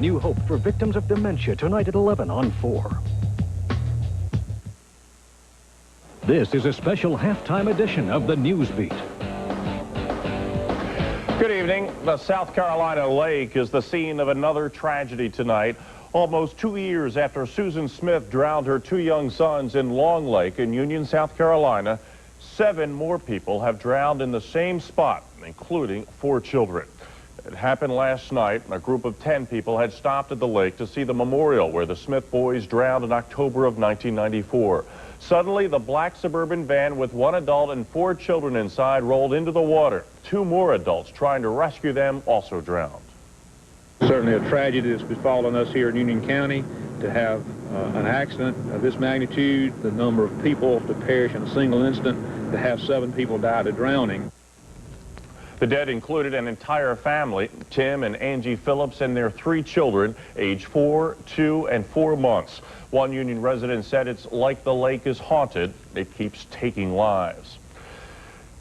new hope for victims of dementia tonight at 11 on 4. This is a special halftime edition of the Newsbeat. Good evening. The South Carolina lake is the scene of another tragedy tonight. Almost 2 years after Susan Smith drowned her 2 young sons in Long Lake in Union, South Carolina, 7 more people have drowned in the same spot, including 4 children. It happened last night. A group of 10 people had stopped at the lake to see the memorial where the Smith boys drowned in October of 1994. Suddenly, the black suburban van with 1 adult and 4 children inside rolled into the water. 2 more adults trying to rescue them also drowned. Certainly a tragedy that's befallen us here in Union County to have an accident of this magnitude, the number of people to perish in a single instant, to have 7 people die to drowning. The dead included an entire family, Tim and Angie Phillips and their 3 children, age 4, 2, and 4 months. One Union resident said it's like the lake is haunted. It keeps taking lives.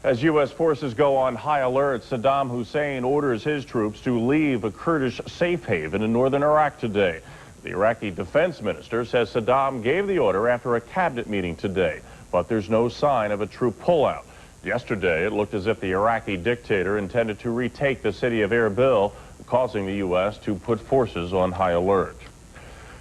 As U.S. forces go on high alert, Saddam Hussein orders his troops to leave a Kurdish safe haven in northern Iraq today. The Iraqi defense minister says Saddam gave the order after a cabinet meeting today, but there's no sign of a troop pullout. Yesterday, it looked as if the Iraqi dictator intended to retake the city of Erbil, causing the U.S. to put forces on high alert.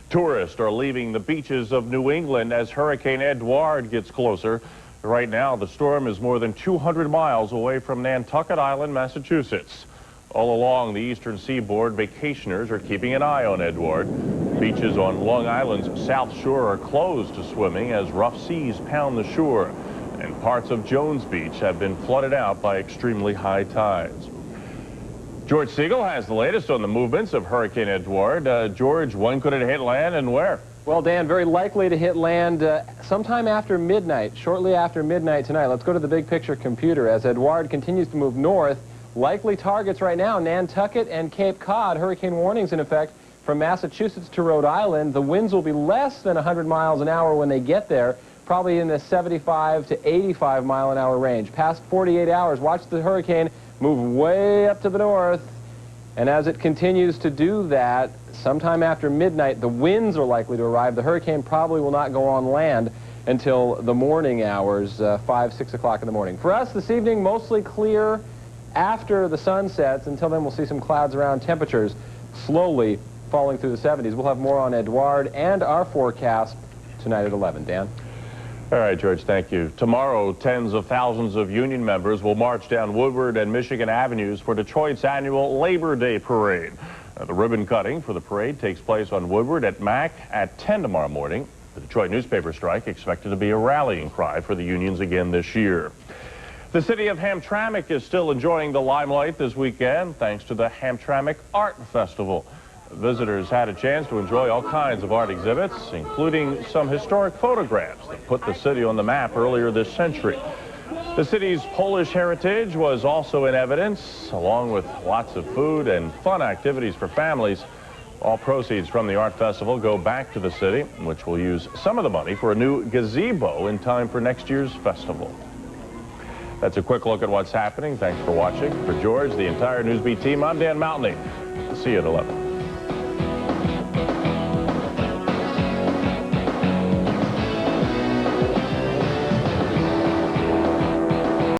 Tourists are leaving the beaches of New England as Hurricane Edouard gets closer. Right now, the storm is more than 200 miles away from Nantucket Island, Massachusetts. All along the eastern seaboard, vacationers are keeping an eye on Edouard. Beaches on Long Island's South Shore are closed to swimming as rough seas pound the shore. And parts of Jones Beach have been flooded out by extremely high tides. George Siegel has the latest on the movements of Hurricane Edouard. George, when could it hit land and where? Well, Dan, very likely to hit land sometime after midnight, shortly after midnight tonight. Let's go to the big picture computer. As Edouard continues to move north, likely targets right now, Nantucket and Cape Cod. Hurricane warnings in effect from Massachusetts to Rhode Island. The winds will be less than 100 miles an hour when they get there, probably in the 75 to 85 mile an hour range. Past 48 hours, watch the hurricane move way up to the north. And as it continues to do that, sometime after midnight, the winds are likely to arrive. The hurricane probably will not go on land until the morning hours, 5, 6 o'clock in the morning. For us this evening, mostly clear after the sun sets. Until then, we'll see some clouds around, temperatures slowly falling through the 70s. We'll have more on Edouard and our forecast tonight at 11. Dan? All right, George, thank you. Tomorrow, tens of thousands of union members will march down Woodward and Michigan Avenues for Detroit's annual Labor Day Parade. The ribbon cutting for the parade takes place on Woodward at Mack at 10 tomorrow morning. The Detroit newspaper strike expected to be a rallying cry for the unions again this year. The city of Hamtramck is still enjoying the limelight this weekend thanks to the Hamtramck Art Festival. Visitors had a chance to enjoy all kinds of art exhibits, including some historic photographs that put the city on the map earlier this century. The city's Polish heritage was also in evidence, along with lots of food and fun activities for families. All proceeds from the art festival go back to the city, which will use some of the money for a new gazebo in time for next year's festival. That's a quick look at what's happening. Thanks for watching. For George, the entire Newsbeat team, I'm Dan Mountney. See you at 11.